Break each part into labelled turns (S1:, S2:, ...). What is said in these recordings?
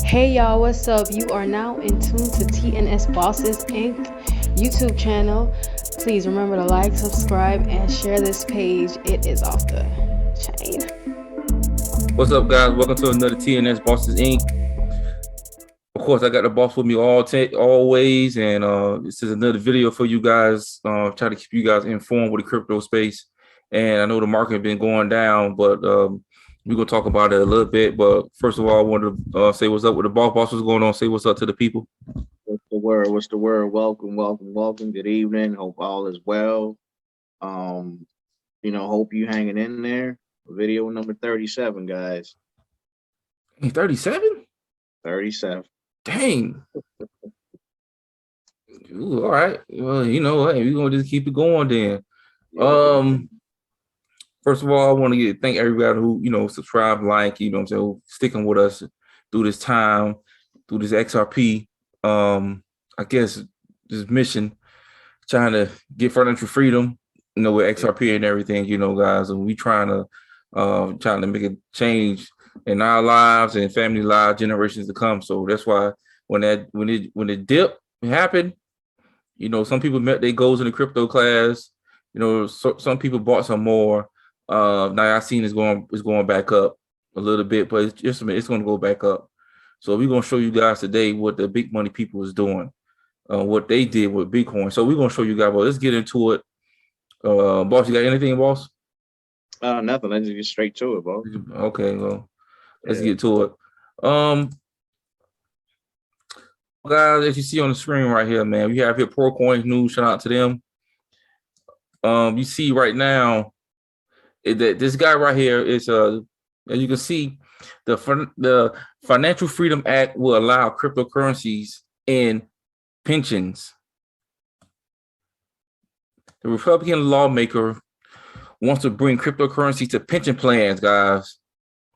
S1: Hey y'all, what's up? You are now in tune to TNS Bosses Inc. YouTube channel. Please remember to like, subscribe, and share this page. It is off the chain.
S2: What's up, guys? Welcome to another TNS Bosses Inc. Of course, I got the boss with me always, and this is another video for you guys. Try to keep you guys informed with the crypto space. And I know the market has been going down, but we're gonna talk about it a little bit. But first of all, I want to say what's up with the boss. Boss, what's going on? Say what's up to the people.
S3: What's the word? What's the word? Welcome. Good evening. Hope all is well. Hope you hanging in there. Video number 37, guys.
S2: 37?
S3: 37.
S2: Dang. Ooh, all right. Well, you know what? We're gonna just keep it going then.
S3: Yeah.
S2: First of all, I want to thank everybody who, subscribe, like, sticking with us through this time, through this XRP. I guess this mission, trying to get financial freedom, with XRP and everything, guys, and we trying to make a change in our lives and family lives, generations to come. So that's why when the dip happened, some people met their goals in the crypto class. Some people bought some more. Now I seen it's going back up a little bit, but it's going to go back up. So we're going to show you guys today what the big money people is doing, what they did with Bitcoin. So we're going to show you guys. Well, let's get into it. Boss, you got anything, boss?
S3: Nothing. Let's just get straight to it, boss.
S2: Okay, well, let's get to it. Guys, as you see on the screen right here, man, we have here ProCoins News. Shout out to them. You see right now that this guy right here is as you can see, the Financial Freedom Act will allow cryptocurrencies and pensions. The Republican lawmaker wants to bring cryptocurrency to pension plans, guys.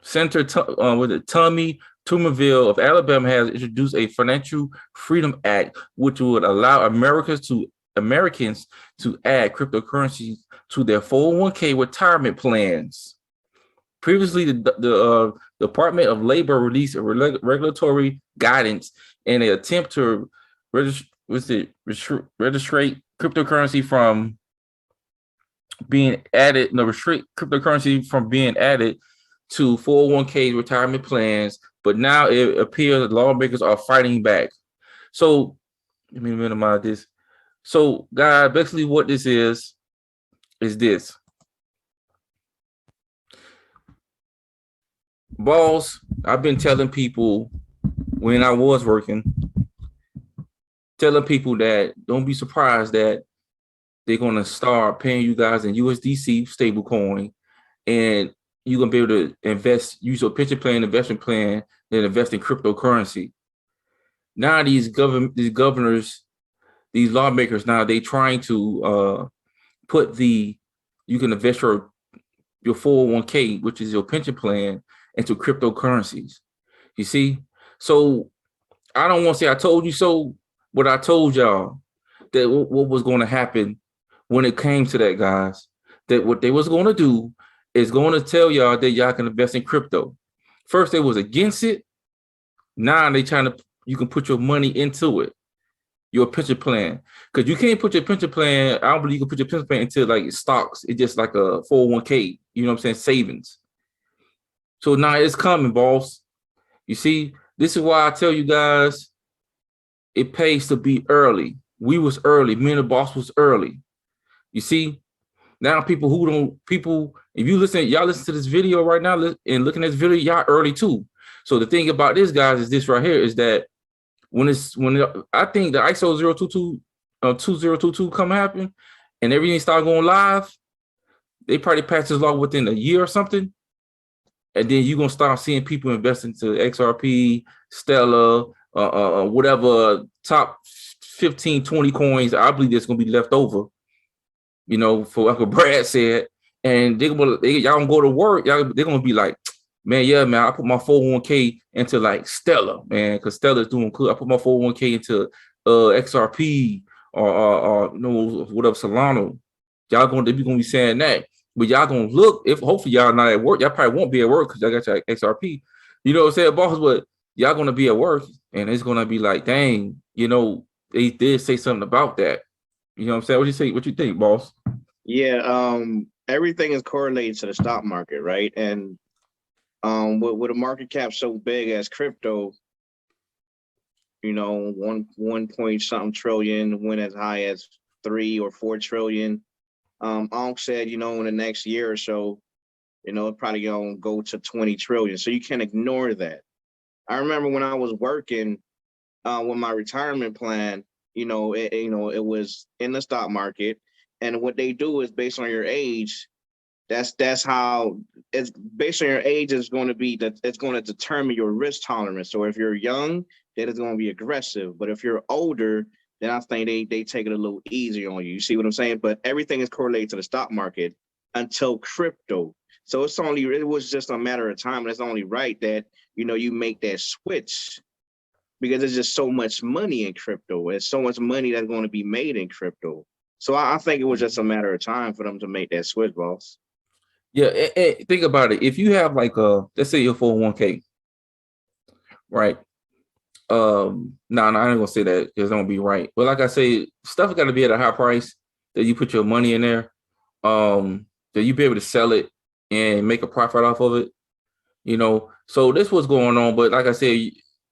S2: Senator Tommy Tuberville of Alabama has introduced a Financial Freedom Act, which would allow Americans to add cryptocurrencies to their 401k retirement plans. Previously, the Department of Labor released a regulatory guidance in an attempt to registrate cryptocurrency from being added, restrict cryptocurrency from being added to 401k retirement plans, but now it appears that lawmakers are fighting back. So let me minimize this. So, guys, basically what this is this. Boss, I've been telling people when I was working, telling people that don't be surprised that they're going to start paying you guys in USDC stablecoin, and you're going to be able to use your pension plan, investment plan, and invest in cryptocurrency. Now these governors, these lawmakers, now they trying to put you can invest your 401k, which is your pension plan, into cryptocurrencies. You see? So I don't want to say I told you so, but I told y'all that what was going to happen when it came to that, guys, that what they was going to do is going to tell y'all that y'all can invest in crypto. First, they was against it. Now they you can put your money into it, your pension plan. Because you can't put your pension plan, I don't believe you can put your pension plan into like stocks. It's just like a 401k, you know what I'm saying, savings. So now it's coming, boss. You see, this is why I tell you guys, it pays to be early. We was early. Me and the boss was early. You see, now if you y'all listen to this video right now and looking at this video, y'all early too. So the thing about this, guys, is this right here is that when I think the ISO 2022 come happen and everything start going live, they probably pass this law within a year or something. And then you're going to start seeing people invest into XRP, Stellar, whatever top 15, 20 coins. I believe that's going to be left over, for like what Brad said. And y'all going to go to work. They're going to be like, man, I put my 401k into like Stellar, man, because Stellar's doing good. I put my 401k into XRP or whatever, Solana. Y'all going to be saying that. But y'all gonna look, if hopefully y'all not at work, y'all probably won't be at work because y'all got your XRP. You know what I'm saying, boss? But y'all gonna be at work and it's gonna be like, dang, they did say something about that. You know what I'm saying? What you say? What you think, boss?
S3: Yeah, everything is correlated to the stock market, right? And with a market cap so big as crypto, one point something trillion, went as high as 3 or 4 trillion. Onk said, in the next year or so, it's probably gonna go to 20 trillion. So you can't ignore that. I remember when I was working with my retirement plan, it was in the stock market. And what they do is based on your age, that's how it's based on your age is going to be that it's going to determine your risk tolerance. So if you're young, then it's going to be aggressive. But if you're older, then I think they take it a little easier on you. You see what I'm saying? But everything is correlated to the stock market until crypto. So it was just a matter of time. And it's only right that, you make that switch because there's just so much money in crypto. There's so much money that's going to be made in crypto. So I think it was just a matter of time for them to make that switch, boss.
S2: Yeah, and think about it. If you have like let's say your 401k, right? No, I ain't gonna say that because it don't be right. But like I say, stuff got to be at a high price that you put your money in there, that you be able to sell it and make a profit off of it. So this was going on. But like I said,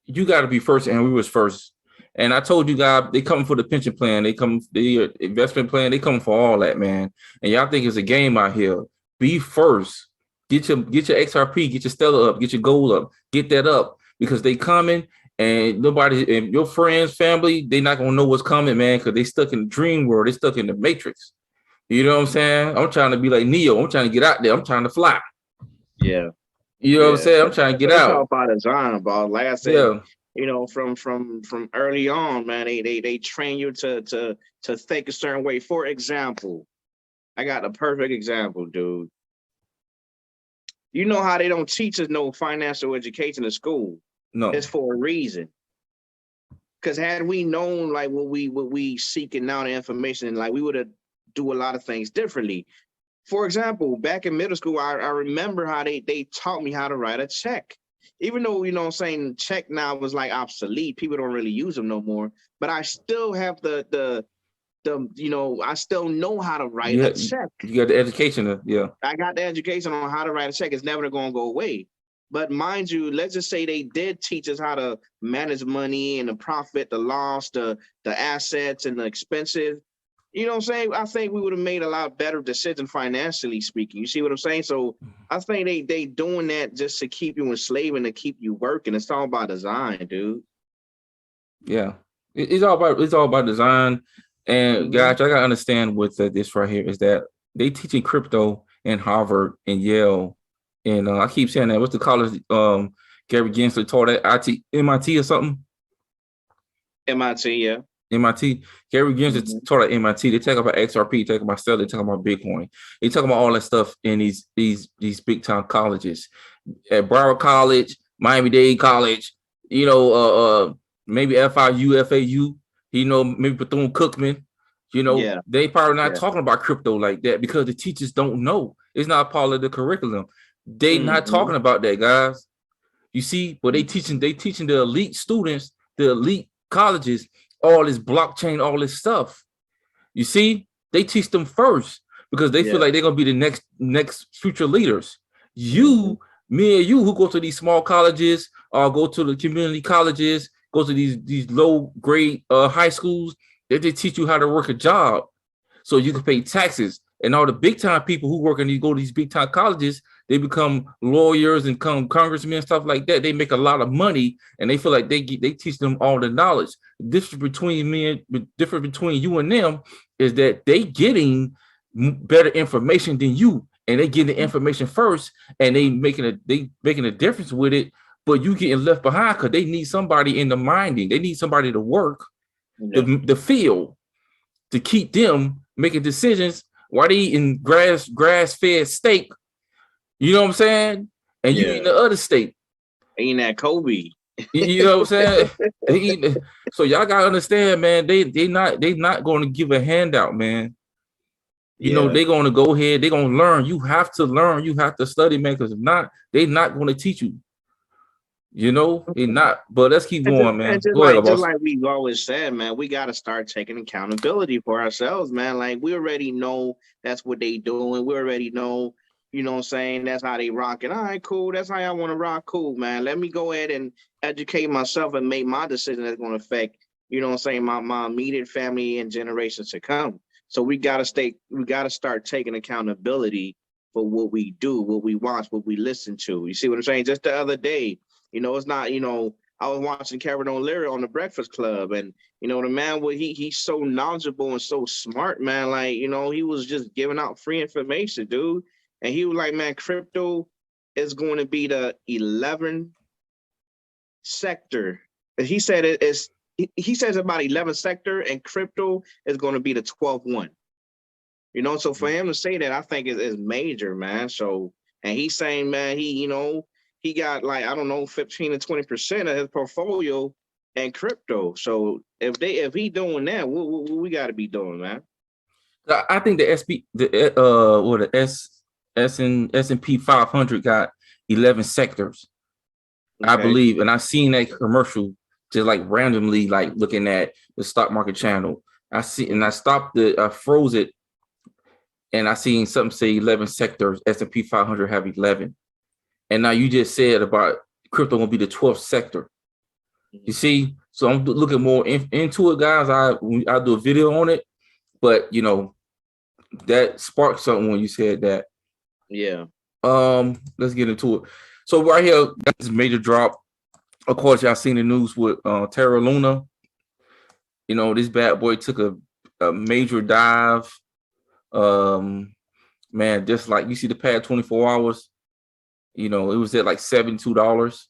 S2: you got to be first, and we was first. And I told you guys, they come for the pension plan, the investment plan, they come for all that, man. And y'all think it's a game out here. Be first. Get your XRP, get your Stellar up, get your gold up, get that up because they coming and nobody and your friends, family, they not gonna know what's coming, man, because they stuck in the dream world, they stuck in the matrix. You know what I'm saying? I'm trying to be like Neo. I'm trying to get out there. I'm trying to fly.
S3: Yeah.
S2: You know what I'm saying? I'm trying to get out.
S3: It's all by design, boss. Like I said, from early on, man, they train you to think a certain way. For example, I got a perfect example, dude. You know how they don't teach us no financial education in school?
S2: No.
S3: It's for a reason. Because had we known like what we seeking out the information, like we would have do a lot of things differently. For example, back in middle school, I remember how they taught me how to write a check. Even though, saying check now was like obsolete, people don't really use them no more. But I still have I still know how to write a check.
S2: You got the education, yeah.
S3: I got the education on how to write a check. It's never going to go away. But mind you, let's just say they did teach us how to manage money and the profit, the loss, the assets and the expenses. You know what I'm saying? I think we would have made a lot better decision financially speaking. You see what I'm saying? So I think they doing that just to keep you enslaved and to keep you working. It's all about design, dude.
S2: Yeah, it's all about design. And guys, I gotta understand with this right here is that they teaching crypto in Harvard and Yale, and I keep saying that. What's the college? Gary Gensler taught at MIT or something.
S3: MIT, yeah.
S2: MIT. Gary Gensler taught at MIT. They talk about XRP, they talk about Stellar, they talk about Bitcoin. They talk about all that stuff in these big time colleges, at Broward College, Miami-Dade College. Maybe FIU, FAU. Maybe Bethune-Cookman. They probably not talking about crypto like that because the teachers don't know. It's not part of the curriculum. They not talking about that, guys. You see, but they teaching the elite students, the elite colleges, all this blockchain, all this stuff. You see, they teach them first because they feel like they're gonna be the next future leaders. Me and you who go to these small colleges or go to the community colleges, go to these low grade high schools, they teach you how to work a job so you can pay taxes. And all the big time people who work and go to these big time colleges, they become lawyers and become congressmen and stuff like that. They make a lot of money and they feel like they teach them all the knowledge. The difference between you and them is that they getting better information than you, and they getting the information first, and they making a difference with it. But you getting left behind because they need somebody in the mining. They need somebody to work the field to keep them making decisions while they eating grass-fed steak. You know what I'm saying? And you eating the other steak.
S3: Eating that Kobe.
S2: You know what I'm saying? So y'all gotta understand, man. They not going to give a handout, man. They're going to go ahead. They're going to learn. You have to learn. You have to study, man. Because if not, they're not going to teach you. You know, it not. But let's keep going,
S3: And
S2: man. Go ahead,
S3: just
S2: boss.
S3: like we've always said, man, we got to start taking accountability for ourselves, man. Like we already know that's what they doing. We already know, you know what I'm saying? That's how they rocking. All right, cool. That's how I want to rock. Cool, man. Let me go ahead and educate myself and make my decision that's going to affect, you know what I'm saying, my immediate family and generations to come. So we got to start taking accountability for what we do, what we watch, what we listen to. You see what I'm saying? Just the other day, it's not, I was watching Kevin O'Leary on the Breakfast Club, and the man, he's so knowledgeable and so smart, man. Like, he was just giving out free information, dude. And he was like, man, crypto is going to be the 11th sector. And he said he says about 11th sector, and crypto is going to be the 12th one. So for him to say that, I think is major, man. So, and he's saying, man, he got like, I don't know, 15 to 20% of his portfolio in crypto. So if he doing that, what we got to be doing, man?
S2: I think the S&P 500 got 11 sectors,
S3: Okay.
S2: I believe, and I seen that commercial just like randomly, like looking at the stock market channel. I froze it, and I seen something say 11 sectors. S&P 500 have 11. And now you just said about crypto gonna be the 12th sector. You see, so I'm looking more into it, guys. I'll do a video on it, but that sparked something when you said that.
S3: Yeah.
S2: Let's get into it. So right here, got this major drop. Of course, y'all seen the news with Terra Luna. This bad boy took a major dive. Man, just like you see the past 24 hours. It was at like $72,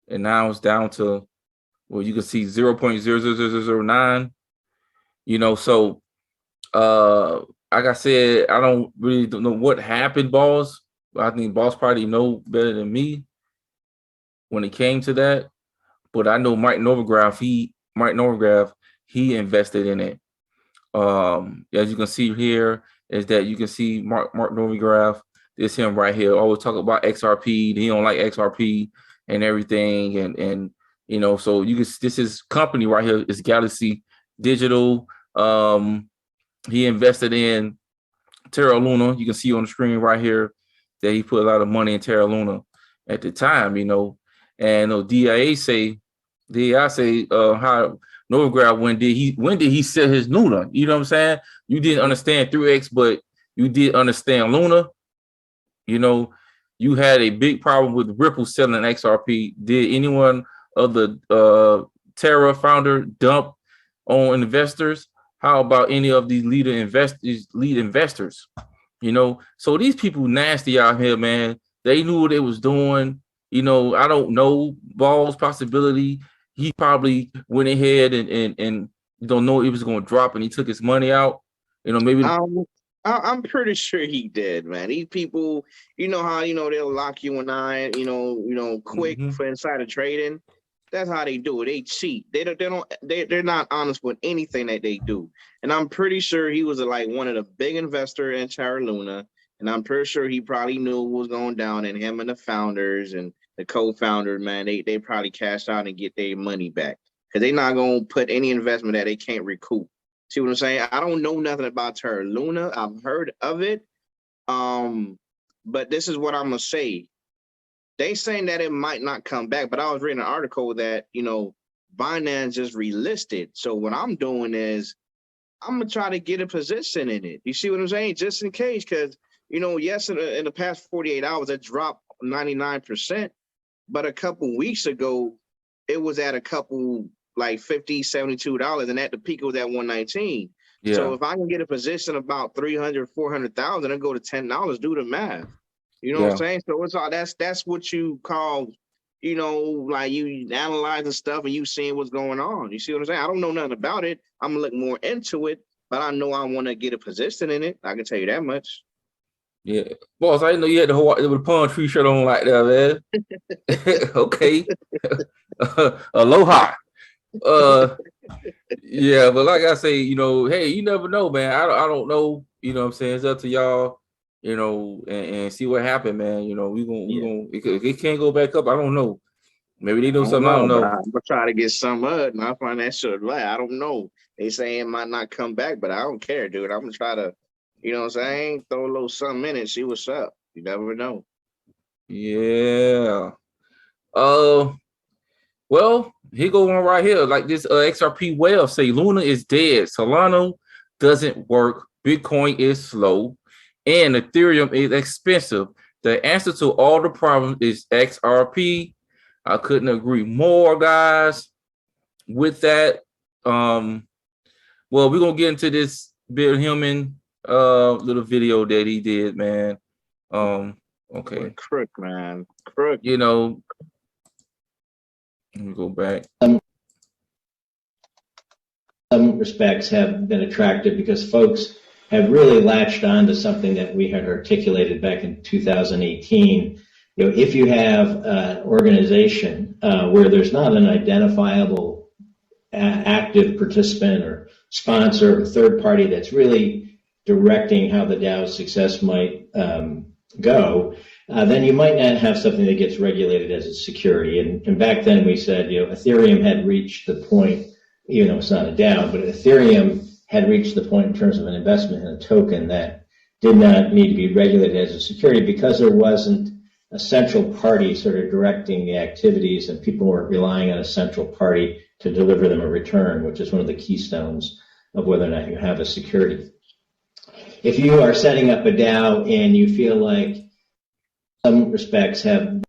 S2: and now it's down to, well, you can see 0.00009. So like I said, I don't really know what happened, boss. I think boss probably know better than me when it came to that. But I know Mike Novogratz, he invested in it. As you can see here, is that you can see Mark Novogratz. It's him right here. Always talk about XRP. He don't like XRP and everything, and so you can. This is company right here is Galaxy Digital. He invested in Terra Luna. You can see on the screen right here that he put a lot of money in Terra Luna at the time. And DIA say how Novogratz when did he sell his Luna? You know what I'm saying? You didn't understand 3X, but you did understand Luna. You had a big problem with Ripple selling XRP. Did anyone of the Terra founder dump on investors? How about any of these lead investors? So these people nasty out here, man. They knew what they was doing. I don't know Ball's possibility. He probably went ahead and don't know it was going to drop, and he took his money out. Maybe.
S3: I'm pretty sure he did, man. These people, how they'll lock you and I, quick for insider trading. That's how they do it. They cheat. They're not honest with anything that they do. And I'm pretty sure he was like one of the big investors in Terra Luna. And I'm pretty sure he probably knew what was going down, and him and the founders and the co-founders, man, they probably cashed out and get their money back. Because they're not going to put any investment that they can't recoup. See what I'm saying? I don't know nothing about Terra Luna. I've heard of it. But this is what I'm going to say. They saying that it might not come back, but I was reading an article that, Binance just relisted. So what I'm doing is I'm going to try to get a position in it. You see what I'm saying? Just in case, because, yes, in the past 48 hours, it dropped 99%. But a couple weeks ago, it was at a couple like $50, $72, and at the peak it was at 119. Yeah. So if I can get a position about 300, 400,000 and go to $10, do the math. What I'm saying? So it's all that's what you call, like you analyzing stuff and you seeing what's going on. You see what I'm saying? I don't know nothing about it. I'm gonna look more into it, but I know I want to get a position in it. I can tell you that much.
S2: Yeah, boss, I didn't know you had the palm tree shirt on like that, man. Okay. Aloha. Yeah, but like I say, hey, you never know, man. I don't know. What I'm saying? It's up to y'all, and see what happened, man. We gonna it can't go back up. I don't know. Maybe they
S3: I
S2: do
S3: don't
S2: something I
S3: know,
S2: don't
S3: but
S2: know.
S3: I'm gonna try to get some of it, and I find that shit like I don't know. They say it might not come back, but I don't care, dude. I'm gonna try to, you know what I'm saying? Throw a little something in it, see what's up. You never know.
S2: Yeah. Uh, well, here go one right here. Like this XRP Whale say Luna is dead. Solana doesn't work. Bitcoin is slow, and Ethereum is expensive. The answer to all the problems is XRP. I couldn't agree more, guys. With that, well, we're gonna get into this Bill Hillman little video that he did, man. Okay.
S3: Crook, man. Crook.
S2: You know, let me go back.
S4: Some respects have been attractive because folks have really latched on to something that we had articulated back in 2018. You know, if you have an organization where there's not an identifiable active participant or sponsor or third party that's really directing how the DAO's success might go, then you might not have something that gets regulated as a security. And back then we said, you know, Ethereum had reached the point, you know, it's not a DAO, but Ethereum had reached the point in terms of an investment in a token that did not need to be regulated as a security because there wasn't a central party sort of directing the activities and people weren't relying on a central party to deliver them a return, which is one of the keystones of whether or not you have a security. If you are setting up a DAO and you feel like some respects have...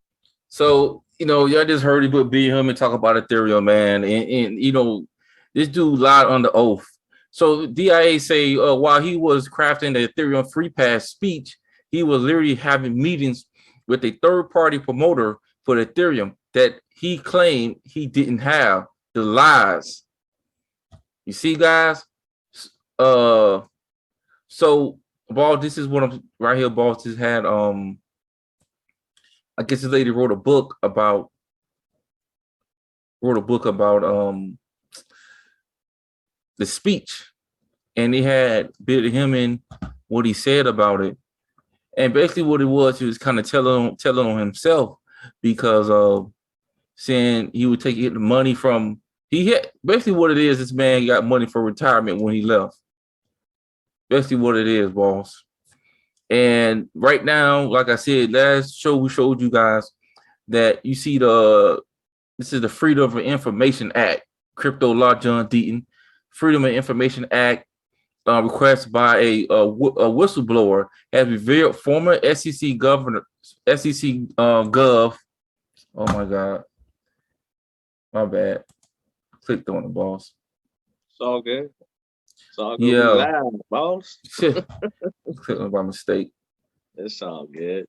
S2: So, you know, y'all just heard him and talk about Ethereum, man. And you know, this dude lied on the oath. So DIA say while he was crafting the Ethereum free pass speech, he was literally having meetings with a third-party promoter for the Ethereum that he claimed he didn't have. The lies. You see, guys? So, Ball, this is what I'm right here. Ball just had I guess this lady wrote a book about the speech, and he had Bill Hillman what he said about it, and basically what it was, he was kind of telling on himself because of saying he would take the money from basically what it is. This man got money for retirement when he left. Basically what it is, boss. And right now, like I said, last show we showed you guys that you see this is the Freedom of Information Act, crypto law, John Deaton, Freedom of Information Act, requested by a whistleblower, has revealed former SEC governor, Gov. Oh my God, my bad. Clicked on the boss.
S3: It's all good. It's all good.
S2: Yeah,
S3: Loud, boss.
S2: clicked on by mistake.
S3: It's all good.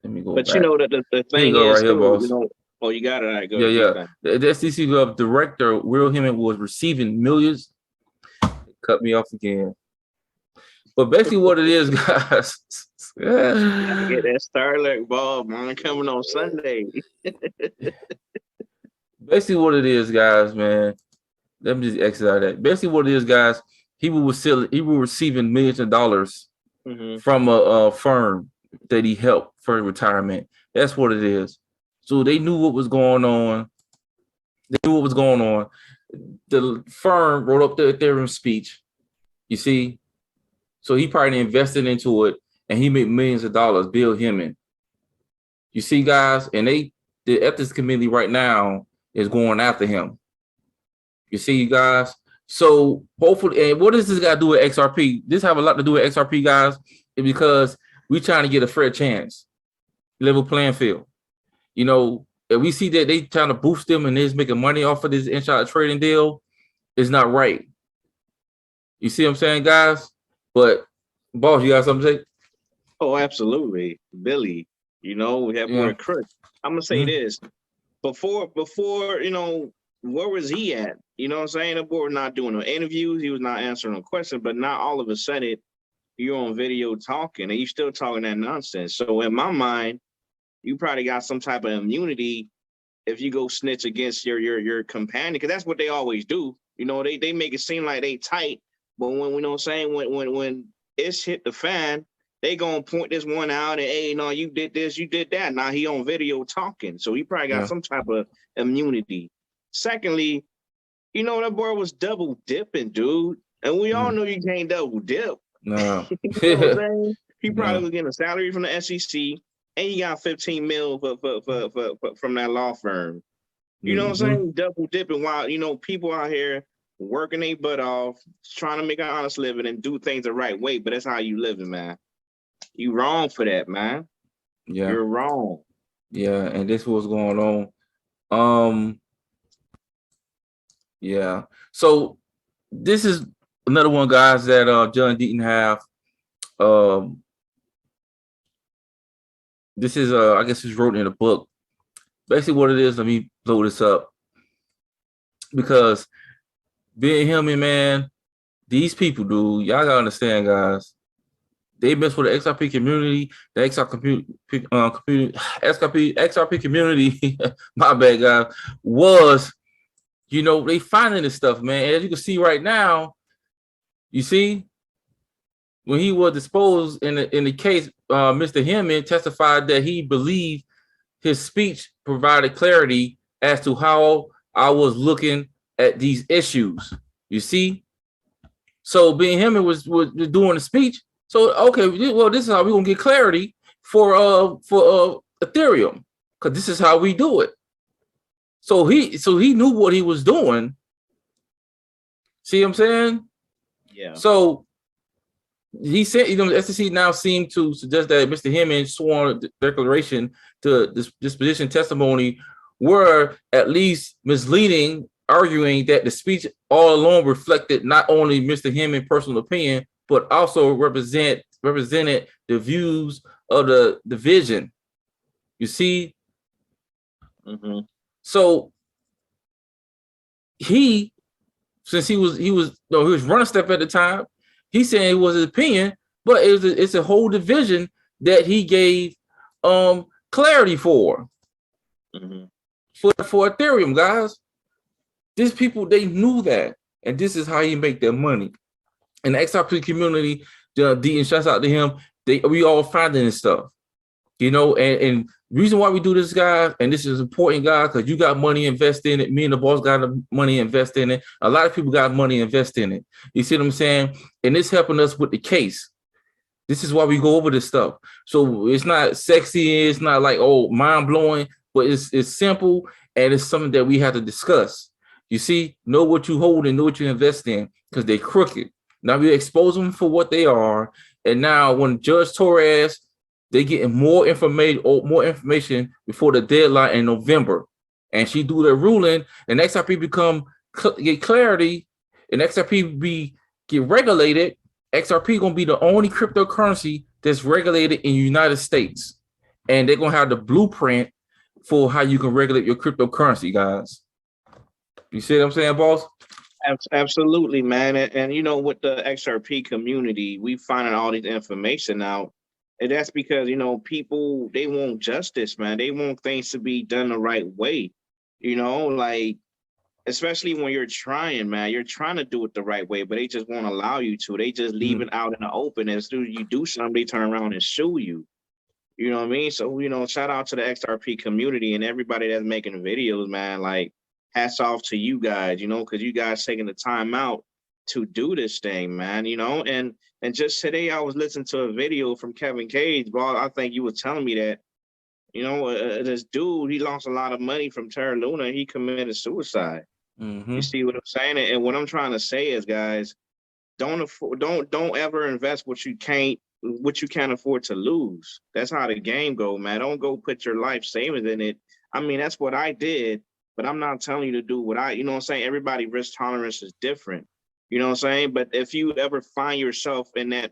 S2: Let me go.
S3: But
S2: back.
S3: you know that the thing
S2: go
S3: is,
S2: right here, boss.
S3: you know, oh, you got it. All right, go.
S2: Yeah. The SEC Gov director Will Hillman was receiving millions. Cut me off again. But basically, what it is, guys.
S3: Get that Starlink ball, man, coming on Sunday.
S2: Basically, what it is, guys, man. Let me just exit out of that. Basically, what it is, guys. He was receiving millions of dollars from a firm that he helped for retirement. That's what it is. So they knew what was going on. The firm wrote up the Ethereum speech. You see, so he probably invested into it, and he made millions of dollars. Bill Hillman. You see, guys, and the ethics committee right now is going after him. You see, you guys. So hopefully, and what does this got to do with XRP? This have a lot to do with XRP, guys, because we trying to get a fair chance, level playing field. You know, if we see that they trying to boost them and they're making money off of this insider trading deal, it's not right. You see what I'm saying, guys? But boss, you got something to say?
S3: Oh, absolutely, Billy. You know, we have more crook. I'm gonna say this before. You know, where was he at? You know what I'm saying? The board not doing no interviews. He was not answering no questions. But now all of a sudden, you're on video talking, and you still talking that nonsense. So in my mind, you probably got some type of immunity if you go snitch against your companion, because that's what they always do. You know, they make it seem like they tight, but when you know what I'm saying, when it's hit the fan they gonna point this one out and, hey, no, you did this, you did that. Now he on video talking, so he probably got
S2: Yeah.
S3: some type of immunity. Secondly, you know, that boy was double dipping, dude, and we all know you can't double dip.
S2: No.
S3: You know what I'm saying? He probably
S2: No.
S3: was getting a salary from the SEC, and he got 15 mil from that law firm. You know what I'm
S2: Mhm.
S3: saying? Double dipping while, you know, people out here working their butt off, trying to make an honest living and do things the right way, but that's how you living, man. You wrong for that, man.
S2: Yeah.
S3: You're wrong.
S2: Yeah, and this was going on. Yeah. So this is another one, guys, that John Deaton have. This is I guess he's wrote in a book. Basically, what it is, let me blow this up. Because being human, man, these people, dude, y'all gotta understand, guys. They mess with the XRP community, the XRP community, my bad, guys, was, you know, they finding this stuff, man. As you can see right now, you see, when he was disposed in the case, Mr. Hammond testified that he believed his speech provided clarity as to how I was looking at these issues. You see? So being Hammond was doing the speech. So okay, well, this is how we're gonna get clarity for Ethereum, because this is how we do it. So he knew what he was doing. See what I'm saying?
S3: Yeah.
S2: So he said, you know, the SEC now seemed to suggest that Mr. Hammond's sworn declaration to this disposition testimony were at least misleading, arguing that the speech all along reflected not only Mr. Hammond's personal opinion, but also represented the views of the division. You see?
S3: Mm-hmm.
S2: So since he was running step at the time, he said it was his opinion, but it's a whole division that he gave clarity for.
S3: Mm-hmm.
S2: For Ethereum, guys. These people, they knew that, and this is how you make their money. And the XRP community, Deaton, shouts out to him. We all finding this stuff, you know. And reason why we do this, guys, and this is important, guys, because you got money invest in it. Me and the boss got money invest in it. A lot of people got money invest in it. You see what I'm saying? And it's helping us with the case. This is why we go over this stuff. So it's not sexy. It's not like, oh, mind blowing, but it's simple, and it's something that we have to discuss. You see, know what you hold and know what you invest in, because they're crooked. Now we expose them for what they are. And now when Judge Torres, they getting more information before the deadline in November. And she do the ruling, and XRP get clarity, and XRP get regulated. XRP gonna be the only cryptocurrency that's regulated in the United States. And they're gonna have the blueprint for how you can regulate your cryptocurrency, guys. You see what I'm saying, boss?
S3: Absolutely, man. And you know, with the XRP community, we finding all these information out. And that's because, you know, people, they want justice, man. They want things to be done the right way. You know, like, especially when you're trying, man, you're trying to do it the right way, but they just won't allow you to. They just leave it out in the open. As soon as you do something, they turn around and sue you. You know what I mean? So, you know, shout out to the XRP community and everybody that's making videos, man. Like, hats off to you guys, you know, because you guys taking the time out to do this thing, man, you know. And just today I was listening to a video from Kevin Cage, bro. I think you were telling me that, you know, this dude, he lost a lot of money from Terra Luna and he committed suicide.
S2: Mm-hmm.
S3: You see what I'm saying? And what I'm trying to say is, guys, don't ever invest what you can't afford to lose. That's how the game go, man. Don't go put your life savings in it. I mean, that's what I did. But I'm not telling you to do what you know what I'm saying? Everybody risk tolerance is different. You know what I'm saying? But if you ever find yourself in that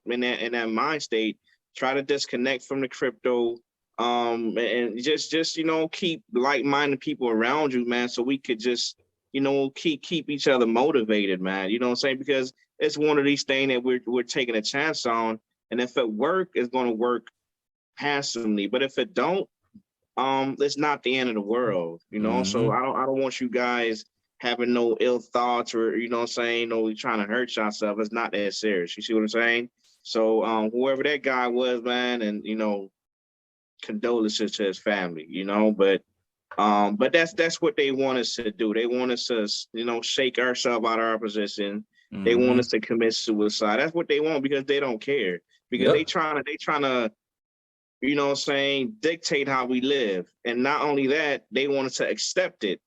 S3: mind state, try to disconnect from the crypto, and just you know, keep like-minded people around you, man, so we could just, you know, keep each other motivated, man. You know what I'm saying? Because it's one of these things that we're taking a chance on, and if it work, it's going to work handsomely. But if it don't, it's not the end of the world, you know. So I don't want you guys having no ill thoughts or, you know what I'm saying, no trying to hurt yourself. It's not that serious. You see what I'm saying? So whoever that guy was, man, and condolences to his family, but that's what they want us to do. They want us to, shake ourselves out of our position. They want
S2: Mhm.
S3: us to commit suicide. That's what they want because they don't care. Because
S2: Yep.
S3: they trying to, what I'm saying, dictate how we live. And not only that, they want us to accept it.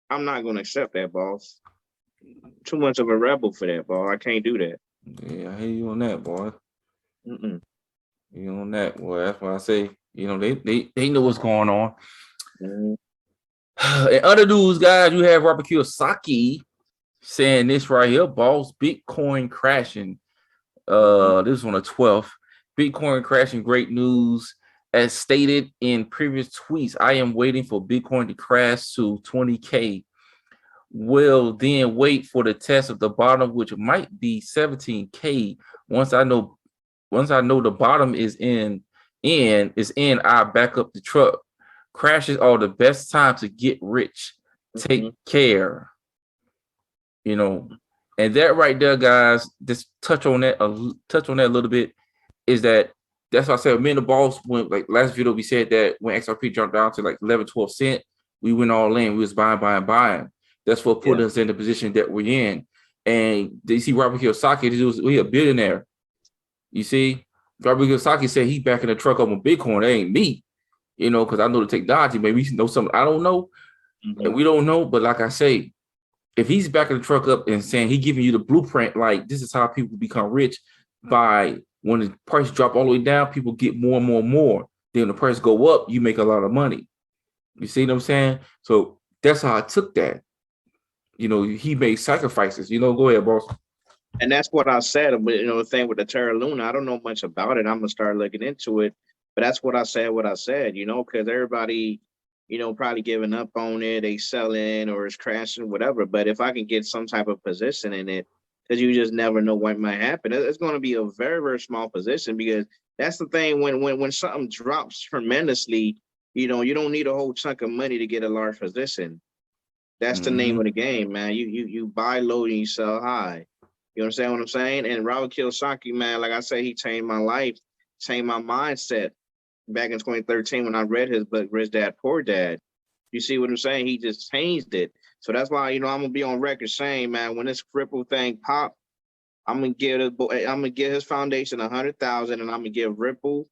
S3: I'm not going to accept that, boss. Too much of a rebel for that, boss. I can't do that.
S2: Yeah, I hear you on that, boy.
S3: Mm-mm.
S2: You on that, boy. That's why I say, they know what's going on.
S3: Mhm.
S2: In other news, guys, you have Robert Kiyosaki saying this right here, boss, Bitcoin crashing. This is on the 12th. Bitcoin crashing, great news. As stated in previous tweets, I am waiting for Bitcoin to crash to 20K. Will then wait for the test of the bottom, which might be 17K. Once I know the bottom is in, I back up the truck. Crashes are the best time to get rich. Take care. And that right there, guys, just touch on that a little bit, is that's why I said me and the boss, when like last video we said that when XRP jumped down to like 11, 12 cent, we went all in. We was buying. That's what put us in the position that we're in. And you see Robert Kiyosaki, he a billionaire. You see, Robert Kiyosaki said he backing the truck up on Bitcoin. That ain't me, because I know the technology. Maybe he know something I don't know, and we don't know. But like I say, if he's backing the truck up and saying he giving you the blueprint, like this is how people become rich, by when the price drop all the way down, people get more and more and more. Then the price go up, you make a lot of money. You see what I'm saying? So that's how I took that. He made sacrifices. Go ahead, boss.
S3: And that's what I said. But the thing with the Terra Luna, I don't know much about it. I'm gonna start looking into it. But that's what I said. What I said, because everybody, probably giving up on it. They selling or it's crashing, whatever. But if I can get some type of position in it, because you just never know what might happen. It's going to be a very, very small position, because that's the thing. When something drops tremendously, you don't need a whole chunk of money to get a large position. That's the name of the game, man. You buy low and you sell high. You understand what I'm saying? And Robert Kiyosaki, man, like I said, he changed my life, changed my mindset back in 2013 when I read his book, Rich Dad, Poor Dad. You see what I'm saying? He just changed it. So that's why, I'm gonna be on record saying, man, when this cripple thing pop, I'm gonna give his foundation 100,000, and I'm gonna give Ripple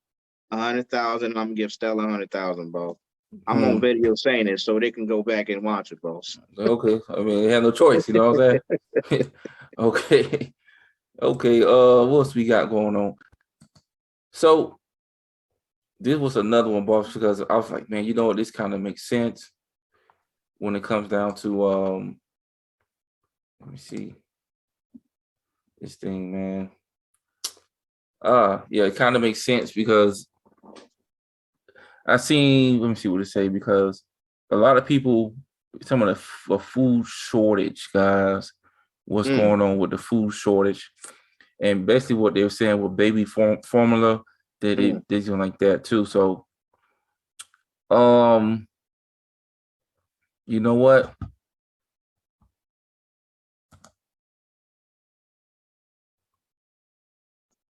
S3: 100,000, and I'm gonna give Stella 100,000, bro. I'm on video saying it so they can go back and watch it, boss.
S2: Okay. I mean, they have no choice, you know what I'm saying? Okay. Okay. What else we got going on? So this was another one, boss, because I was like, man, this kind of makes sense when it comes down to let me see this thing, man. Yeah, it kind of makes sense because let me see what it say, because a lot of people, some of the food shortage, guys, what's going on with the food shortage, and basically what they were saying with baby formula, that they're doing like that too. So, you know what?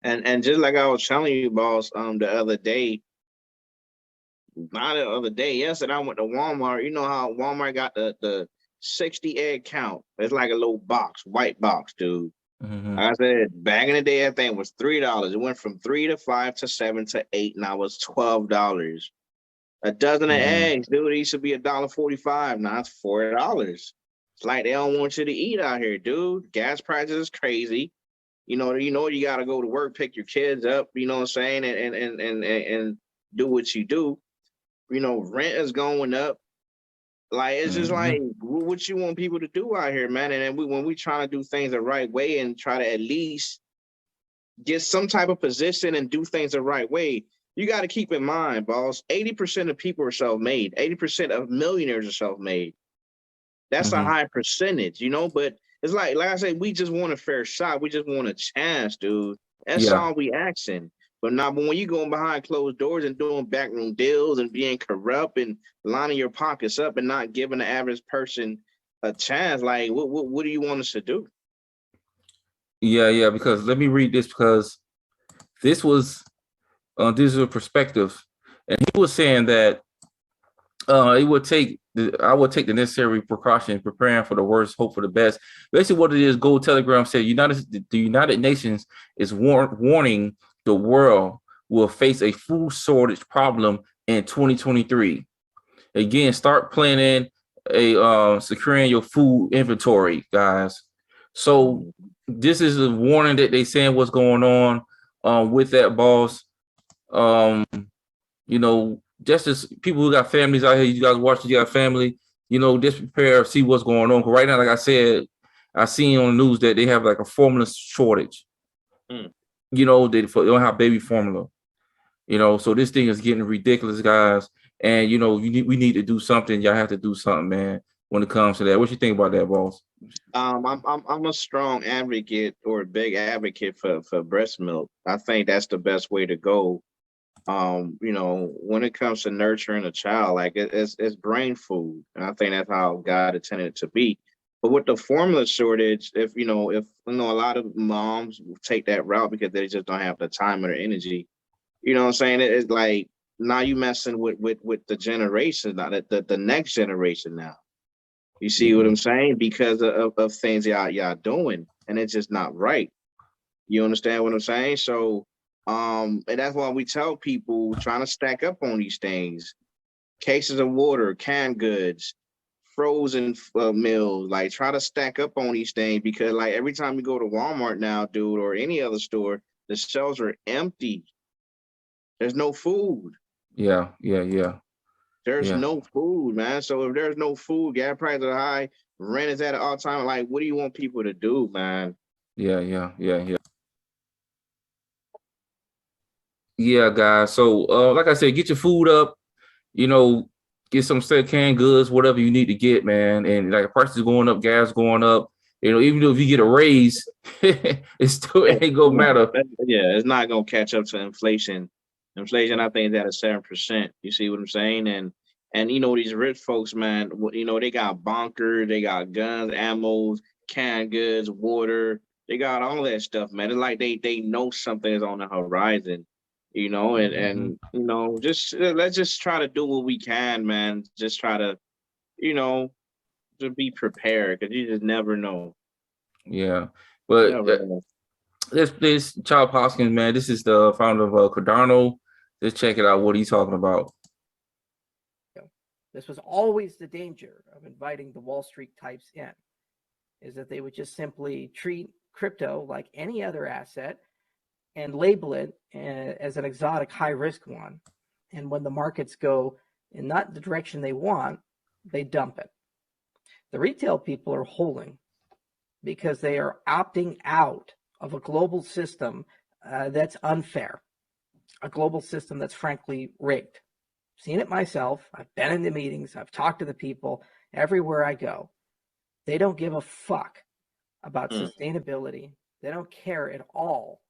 S3: And just like I was telling you, boss, the other day, not the other day, yesterday I went to Walmart. You know how Walmart got the 60 egg count? It's like a little box, white box, dude. Like I said, back in the day, that thing was $3. It went from 3 to 5 to 7 to 8. Now it's $12. A dozen of eggs, dude, it used to be $1.45. Now it's $4. It's like they don't want you to eat out here, dude. Gas prices is crazy. You got to go to work, pick your kids up. You know what I'm saying, and do what you do. Rent is going up. Like, it's just like, what you want people to do out here, man. And then when we try to do things the right way and try to at least get some type of position and do things the right way, you got to keep in mind, boss, 80% of people are self-made. 80% of millionaires are self-made. That's a high percentage, but it's like I said, we just want a fair shot. We just want a chance, dude. That's all we asking. But when you going behind closed doors and doing backroom deals and being corrupt and lining your pockets up and not giving the average person a chance, like what do you want us to do?
S2: Yeah, because let me read this, because this was digital perspective, and he was saying that it would take I would take the necessary precautions, preparing for the worst, hope for the best. Basically, what it is, Gold Telegram said, the United Nations is warning the world will face a food shortage problem in 2023. Again, start planning securing your food inventory, guys. So this is a warning that they saying what's going on with that, boss. You know, just as people who got families out here, you guys watching, you got family, you know, just prepare, see what's going on. Because right now, like I said, I seen on the news that they have like a formula shortage. You know, they don't have baby formula. You know, so this thing is getting ridiculous, guys. And you know, we need to do something. Y'all have to do something, man, when it comes to that. What you think about that, boss?
S3: I'm a strong advocate or a big advocate for breast milk. I think that's the best way to go. You know, when it comes to nurturing a child, like it's brain food, and I think that's how God intended it to be. But with the formula shortage, if you know, a lot of moms take that route because they just don't have the time or the energy. You know what I'm saying? It's like now you messing with the generation, now the next generation now. You see what I'm saying? Because of things y'all doing, and it's just not right. You understand what I'm saying? So, and that's why we tell people trying to stack up on these things: cases of water, canned goods, frozen meals. Like, try to stack up on these things because, like, every time you go to Walmart now, dude, or any other store, the shelves are empty. There's no food.
S2: Yeah.
S3: There's no food, man. So if there's no food, gas prices are high, rent is at an all-time. Like, what do you want people to do, man?
S2: Yeah. Yeah, guys. So, like I said, get your food up. You know, get some canned goods, whatever you need to get, man. And like prices going up, gas going up. You know, even though if you get a raise, it still ain't gonna matter.
S3: Yeah, it's not gonna catch up to inflation. Inflation, I think, is at a 7%. You see what I'm saying? And you know, these rich folks, man, you know, they got bunkers, they got guns, ammos, canned goods, water. They got all that stuff, man. It's like they know something is on the horizon, you know, and you know, just let's just try to do what we can, man. Just try to, you know, to be prepared because you just never know.
S2: Yeah, but
S3: Never know.
S2: this Charles Hoskins, man, this is the founder of Cardano. Just check it out. What he's talking about.
S5: This was always the danger of inviting the Wall Street types in, is that they would just simply treat crypto like any other asset and label it as an exotic high risk one. And when the markets go in not the direction they want, they dump it. The retail people are holding because they are opting out of a global system that's unfair, a global system that's frankly rigged. Seen it myself. I've been in the meetings. I've talked to the people everywhere I go. They don't give a fuck about sustainability. They don't care at all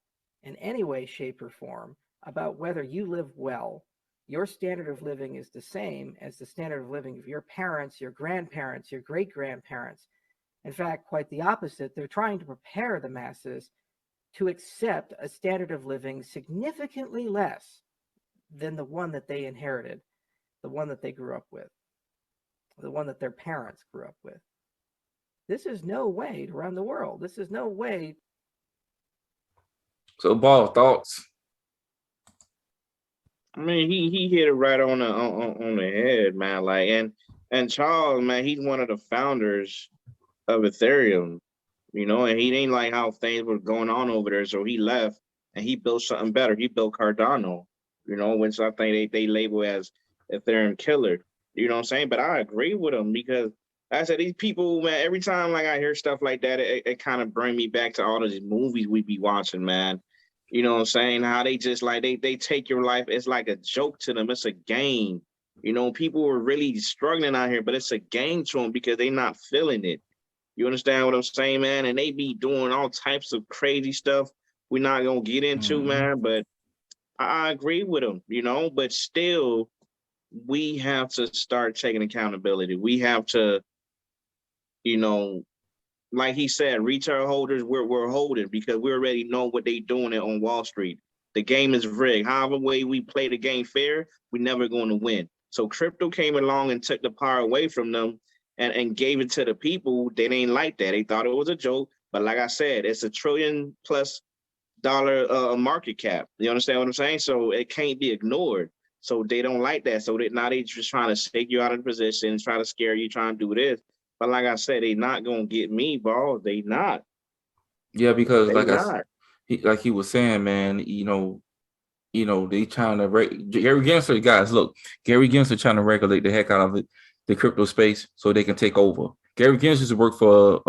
S5: in any way, shape, or form about whether you live well. Your standard of living is the same as the standard of living of your parents, your grandparents, your great-grandparents. In fact, quite the opposite. They're trying to prepare the masses to accept a standard of living significantly less than the one that they inherited, the one that they grew up with, the one that their parents grew up with. This is no way to run the world. This is no way.
S2: So, Ball, thoughts?
S3: I mean, he hit it right on the head, man. Like, and Charles, man, he's one of the founders of Ethereum, you know, and he ain't like how things were going on over there, so he left and he built something better. He built Cardano, you know, which I think they label as Ethereum killer. You know what I'm saying? But I agree with him because like I said, these people, man, every time like I hear stuff like that, it kind of bring me back to all of these movies we be watching, man. You know what I'm saying? How they just like they take your life. It's like a joke to them. It's a game. You know, people are really struggling out here, but it's a game to them because they not feeling it. You understand what I'm saying, man? And they be doing all types of crazy stuff we're not gonna get into, man. But I agree with them, you know, but still we have to start taking accountability. We have to, you know, like he said, retail holders, we're holding because we already know what they doing on Wall Street. The game is rigged. However way we play the game fair, we're never going to win. So crypto came along and took the power away from them and gave it to the people. They didn't like that. They thought it was a joke. But like I said, it's $1 trillion+ market cap. You understand what I'm saying? So it can't be ignored. So they don't like that. So now they just trying to shake you out of the position, try to scare you, trying to do this. But like I said, they not gonna get me, bro. They not.
S2: Yeah, because
S3: They not.
S2: like he was saying, man, they trying to Gary Gensler, guys, look, Gary Gensler trying to regulate the heck out of it, the crypto space, so they can take over. Gary Gensler worked for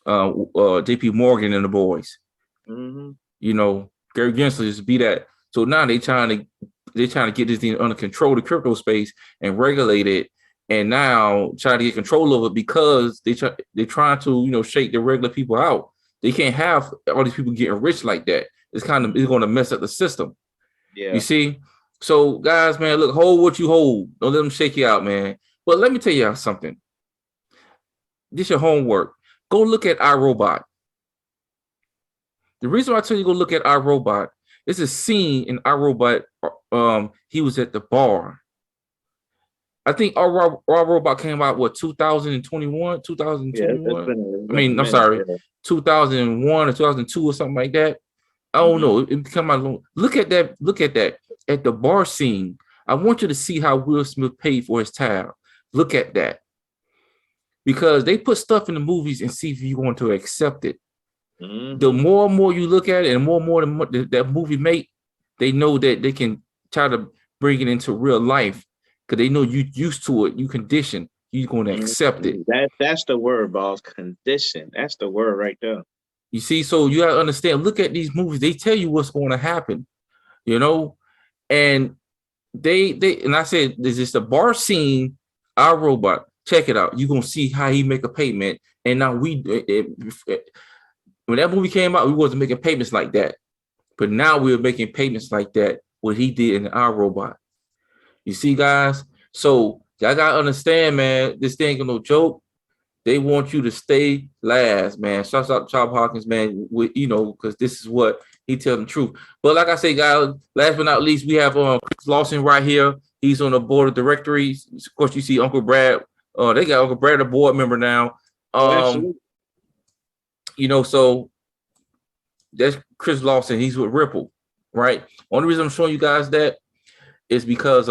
S2: JP Morgan and the boys.
S3: Mm-hmm.
S2: Gary Gensler just be that. So now they trying to get this thing under control, the crypto space, and regulate it, and now try to get control of it because they're trying to shake the regular people out. They can't have all these people getting rich like that. It's going to mess up the system.
S3: Yeah.
S2: You see? So guys, man, look, hold what you hold. Don't let them shake you out, man. But let me tell you something. This is your homework. Go look at iRobot. The reason why I tell you go look at iRobot is a scene in iRobot. He was at the bar. I think iRobot came out 2021, 2021. I mean, I'm sorry, 2001 or 2002 or something like that. I don't know. It come out. Look at that at the bar scene. I want you to see how Will Smith paid for his time. Look at that, because they put stuff in the movies and see if you want to accept it. Mm-hmm. The more and more you look at it, and more that movie make, they know that they can try to bring it into real life because they know you used to it, you conditioned, you're going to accept it.
S3: That's the word, boss. Condition. That's the word right there.
S2: You see, so you gotta understand. Look at these movies; they tell you what's going to happen, and and I said, there's just a bar scene. iRobot, check it out. You're gonna see how he make a payment, and now when that movie came out, we wasn't making payments like that. But now we're making payments like that, what he did in iRobot. You see, guys? So y'all gotta understand, man, this thing ain't no joke. They want you to stay last, man. Shout out to Charles Hawkins, man, because this is what he tells the truth. But like I say, guys, last but not least, we have Chris Lawson right here. He's on the board of directories. Of course, you see Uncle Brad. They got Uncle Brad, a board member now. So that's Chris Lawson. He's with Ripple, right? Only reason I'm showing you guys that is because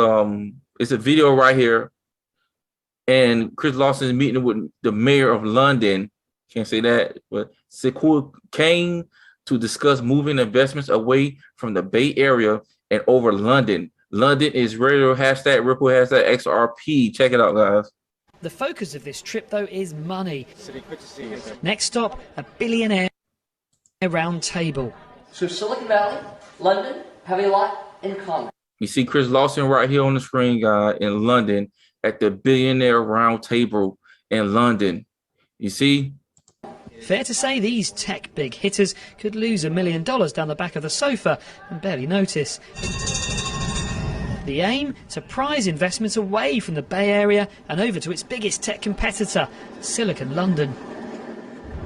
S2: it's a video right here, and Chris Lawson is meeting with the mayor of London. Can't say that, but Sequoia Kane to discuss moving investments away from the Bay Area and over London. London is radio #, Ripple #XRP. Check it out, guys.
S6: The focus of this trip, though, is money. Next stop, a billionaire round table.
S7: So Silicon Valley, London, have a lot in common.
S2: You see Chris Lawson right here on the screen, guy, in London at the billionaire round table in London. You see?
S6: Fair to say these tech big hitters could lose $1 million down the back of the sofa and barely notice. The aim? To prize investments away from the Bay Area and over to its biggest tech competitor, Silicon London.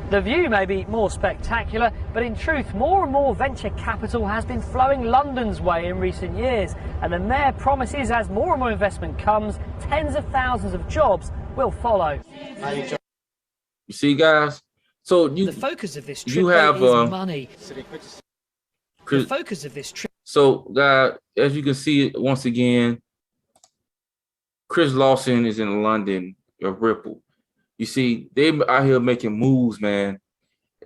S6: The view may be more spectacular, but in truth, more and more venture capital has been flowing London's way in recent years. And the mayor promises as more and more investment comes, tens of thousands of jobs will follow.
S2: You see, guys? So
S6: the focus of this trip is money. The focus of this trip.
S2: So, guys, as you can see, once again, Chris Lawson is in London of Ripple. You see, they out here making moves, man,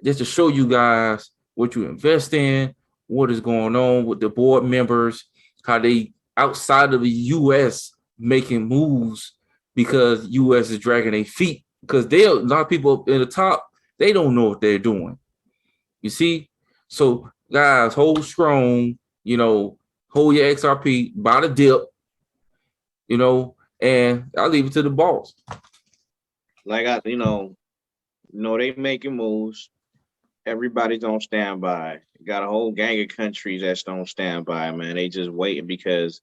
S2: just to show you guys what you invest in, what is going on with the board members, how they outside of the U.S. making moves because U.S. is dragging their feet because a lot of people in the top, they don't know what they're doing. You see? So, guys, hold strong, hold your XRP, buy the dip, and I'll leave it to the boss.
S3: Like they making moves. Everybody's on standby. Got a whole gang of countries that's on standby, man. They just waiting because,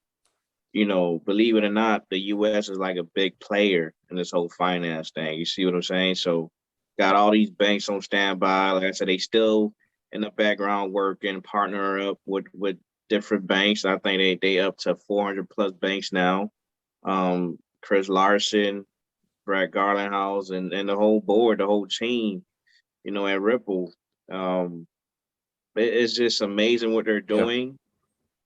S3: believe it or not, the U.S. is like a big player in this whole finance thing. You see what I'm saying? So got all these banks on standby. Like I said, they still in the background working, partner up with different banks. I think they up to 400 plus banks now. Chris Larson, Brad Garlinghouse, and the whole board, the whole team, at Ripple. It's just amazing what they're doing.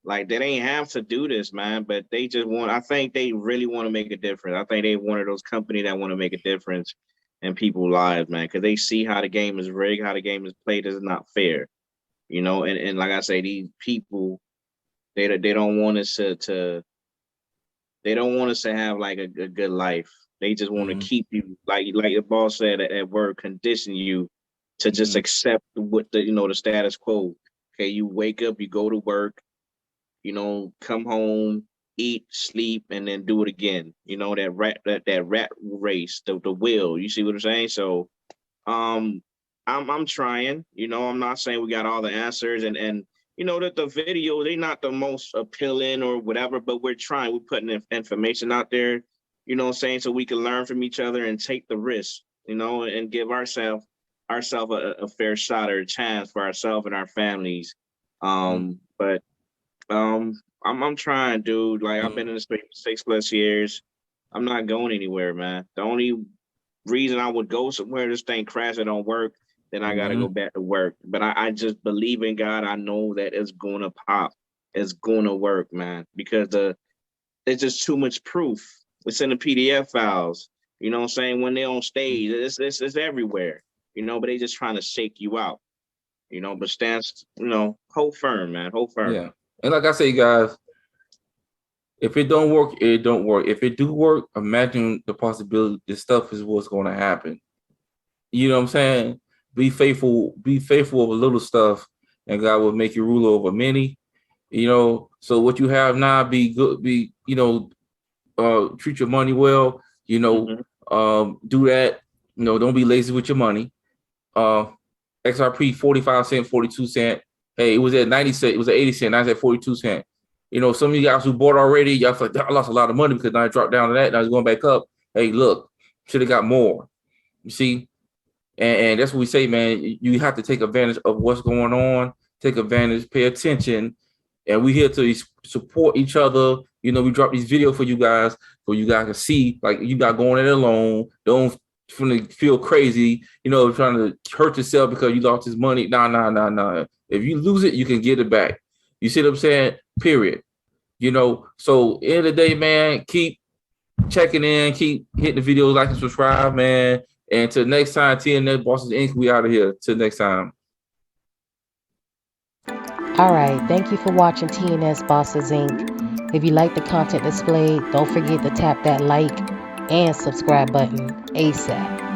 S3: Like, they didn't have to do this, man, but they just I think they really want to make a difference. I think they one of those companies that want to make a difference in people's lives, man, because they see how the game is rigged, how the game is played is not fair, and like I say, these people, they don't want us to they don't want us to have like a good life. They just want to keep you, like the boss said at work, condition you to just accept what the status quo. Okay, you wake up, you go to work, come home, eat, sleep, and then do it again. That rat race, the wheel. You see what I'm saying? So, I'm trying. I'm not saying we got all the answers, and that the video, they're not the most appealing or whatever, but we're trying. We're putting information out there. So we can learn from each other and take the risk. And give ourselves a fair shot or a chance for ourselves and our families. But I'm trying, dude. Like, I've been in the space for 6+ years. I'm not going anywhere, man. The only reason I would go somewhere, this thing crash, it don't work, then I gotta go back to work. But I just believe in God. I know that it's gonna pop. It's gonna work, man. Because it's just too much proof. It's in the PDF files. You know what I'm saying? When they're on stage, it's everywhere. But they just trying to shake you out. But stands, hold firm, man. Hold firm.
S2: Yeah. And like I say, guys, if it don't work, it don't work. If it do work, imagine the possibility this stuff is what's going to happen. You know what I'm saying? Be faithful of a little stuff, and God will make you ruler over many. So what you have now, be good, treat your money well, do that, don't be lazy with your money. XRP 45 cents, 42 cents. Hey, it was at 90 cents, it was at 80 cents, now it's at 42 cents. Some of you guys who bought already, y'all feel like, I lost a lot of money because now I dropped down to that, now it's going back up. Hey, look, should have got more. You see? And that's what we say, man. You have to take advantage of what's going on, take advantage, pay attention. And we're here to support each other. We drop these videos for you guys so you guys can see, like, you got going it alone. Don't feel crazy, trying to hurt yourself because you lost this money. Nah. If you lose it, you can get it back. You see what I'm saying? Period. So end of the day, man, keep checking in, keep hitting the videos, like and subscribe, man. And till next time, TNS Bosses Inc., we out of here. Till next time.
S8: All right, thank you for watching TNS Bosses Inc. If you like the content displayed, don't forget to tap that like and subscribe button ASAP.